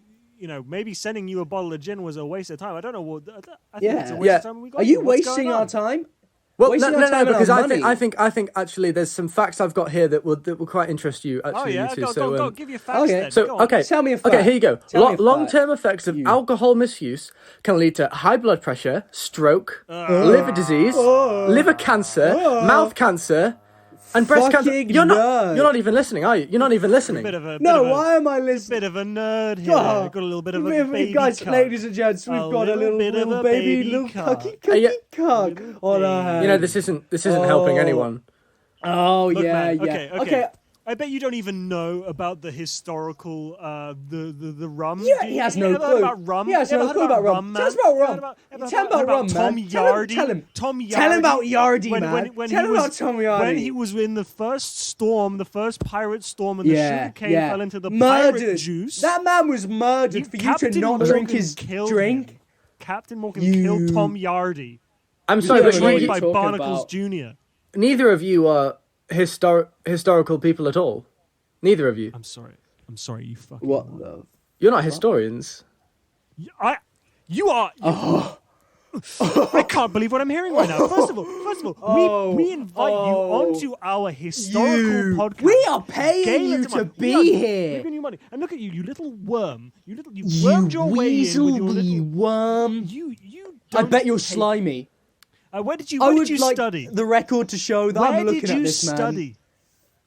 maybe sending you a bottle of gin was a waste of time. I don't know what. I think it's a waste of time. Are you wasting our time? Well, no, because I think actually there's some facts I've got here that will quite interest you. Actually, you two. Go, give your facts. Okay, then. So okay, tell me a fact. Okay, here you go. Long-term effects of alcohol misuse can lead to high blood pressure, stroke, liver disease, liver cancer, mouth cancer, and breast cancer. You're not even listening, are you? You're not even listening. Why am I listening? Bit of a nerd here. We've got a little bit of a baby guys, cock. Ladies and gents, we've got a little baby cucky cock on our hand. This isn't helping anyone. Oh, Look, yeah, man, yeah. Okay. I bet you don't even know about the historical the rum. Yeah, he has no clue. About rum? He has no clue about rum. Tell us about rum. Tell him about rum, man. Tom Yardy. Tell him. Tom Yardy. Tell him about Yardy, man. Tell him about Tom Yardy. When he was in the first pirate storm, and the sugarcane fell into the murdered. pirate juice. That man was murdered for you to not drink his drink. Captain Morgan killed Tom Yardy. I'm sorry, but played by Barnacles Jr. Neither of you are historical people at all. Neither of you. I'm sorry, you fucking. What the? You're not historians. You are. I can't believe what I'm hearing right now. First of all, we invite you onto our historical podcast. We are paying you to be here. We're giving you money. And look at you little worm. You wormed your way in with your little worm. You I bet you're slimy. Where did you study? The record to show that I'm looking at this man. Where did you study?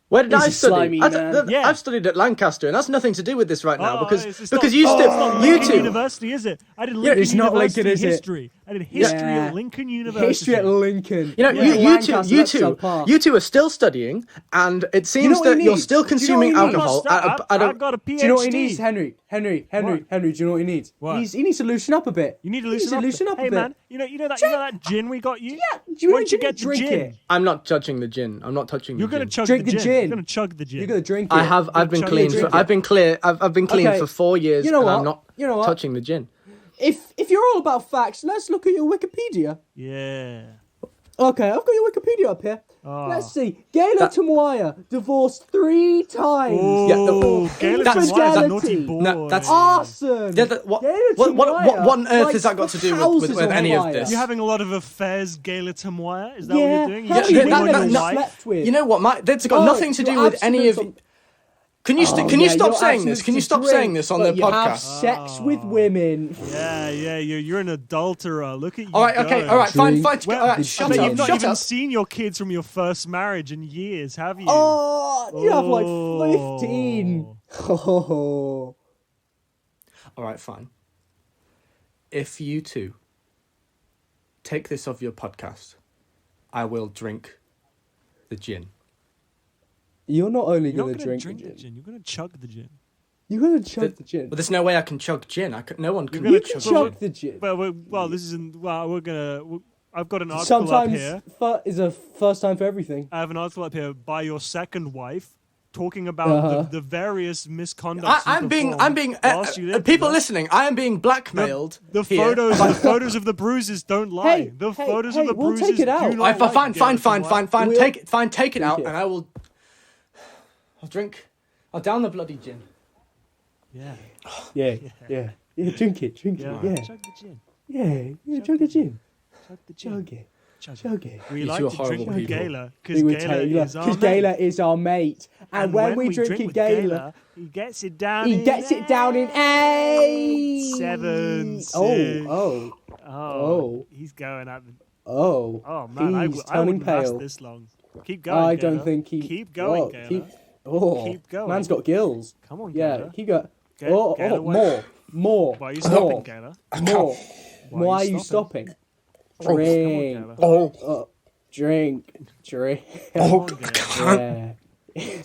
Where did I study? Slimy, man. I've studied at Lancaster, and that's nothing to do with this right now because it's you not Lincoln two. University, is it? I did Lincoln it's not University Lincoln, is it? history. I did history at Lincoln University. History at Lincoln. You two are still studying, and it seems that you're still consuming alcohol. I've got a PhD. Do you know what he needs, Henry? Henry, do you know what he needs? What? He needs to loosen up a bit. You need to loosen up a bit. Hey, man, you know that gin we got you? Yeah, do you Why don't you get the drink gin? it? I'm not touching the gin. I'm not touching the gin. You're going to chug Drink the the gin. gin. You're going to chug the gin. You're going to drink it. I've been clean. I've been clean Okay. for 4 years, You know and what? I'm not You know what? touching the gin. If you're all about facts, let's look at your Wikipedia. Yeah. Okay, I've got your Wikipedia up here. Let's see. Gaylor Tamaya divorced 3 times. Oh, Gaylor Tamaya is a naughty boy. No, that's Arson. What on earth has that got to do with any of this? You're having a lot of affairs, Gaylor Tamaya? Is that what Yeah. you're doing? How many women have you slept with? You know what, Mike? That's got nothing to do with any of. Can you stop saying this? Can you stop saying this on the you have podcast? sex with women. Yeah, you're an adulterer. Look at you. All right, okay, all right, fine. Well, All right, shut up. You've not Shut even up. seen your kids from your first marriage in years, have you? Oh, you have like 15. Oh. All right, fine. If you two take this off your podcast, I will drink the gin. You're not only You're going not to going drink to drink the the gin. gin. You're going to chug the gin. You're going to chug the gin. But there's no way I can chug gin. No one can. You can chug the gin. Well, this isn't. Well, I've got an article up here. Sometimes is a first time for everything. I have an article up here by your second wife, talking about the various misconducts. I'm being people listening. I am being blackmailed. The here. photos of the bruises don't lie. Hey, the hey, photos hey, of the we'll bruises take it out. do not lie. Fine. We'll- Take it out, it. and I will. I'll drink. I'll down the bloody gin. Yeah. Yeah. Drink it. Yeah. Yeah. Chug the gin. Yeah. Chug the gin. Chug the gin. Chug it. Chug it. Chug it. We You like two are to drink horrible with people. Gala Because because Gala Gala is our mate. And when we drink with with Gala, he gets it down. he gets it down in A. 7, 6. Oh. He's going at the. Oh. Oh man, I He's wouldn't turning last pale. this long. Keep going. I Gala. don't think he. Keep going, Whoa, Gala. Keep going. Man's got gills. Come on, Yeah, Gala. keep going. Gala, why- More. Why are you stopping, Gala? More. Why Why are are you you stopping? Come on, Drink. Gala. Drink. Come on, Gala. Yeah.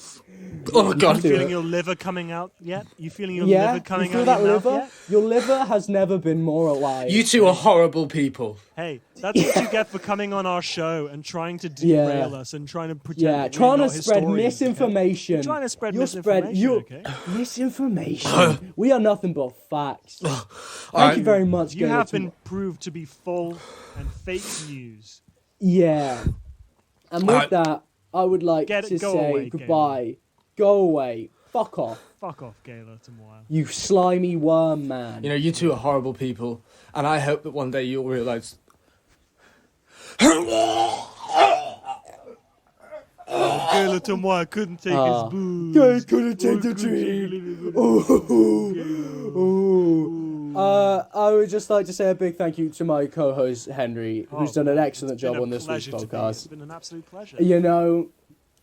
Oh God. You feeling your liver coming out yet? You feeling your Yeah. liver coming You feel out that of your mouth liver? yet? Your liver has never been more alive. You two are horrible people. Hey, that's what you get for coming on our show and trying to derail us and trying to pretend that we're trying to not spread historians, okay? misinformation. You're trying to spread You're misinformation, okay? Misinformation. We are nothing but facts. Thank Alright. you very much, You Gala. have been proved to be full and fake news. Yeah. And with Alright. that, I would like Get it- to go say away, goodbye. Go away. Fuck off. Fuck off, Gala, tomorrow. You slimy worm man. You know, you two are horrible people, and I hope that one day you'll realise. Gala tomorrow couldn't take his booze. Guys couldn't take the drink. I would just like to say a big thank you to my co-host Henry, who's done an excellent job on this week's It's podcast. been an absolute pleasure. You know,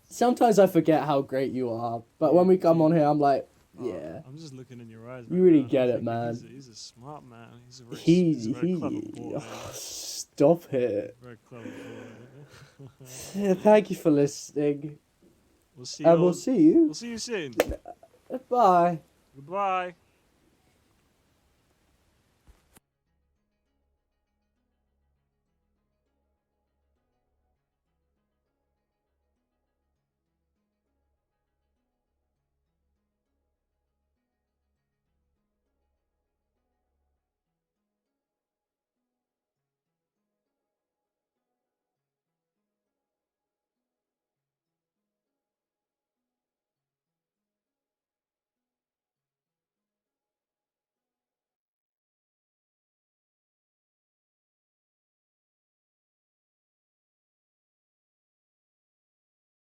sometimes I forget how great you are, but when we come on here, I'm like, yeah, I'm just looking in your eyes. You right really now. get I it, think man. He's a smart man. He's a very, he's a very clever boy. Stop it. Very clever boy. Yeah, thank you for listening, We'll see and you. we'll see you. We'll see you soon. Bye. Goodbye.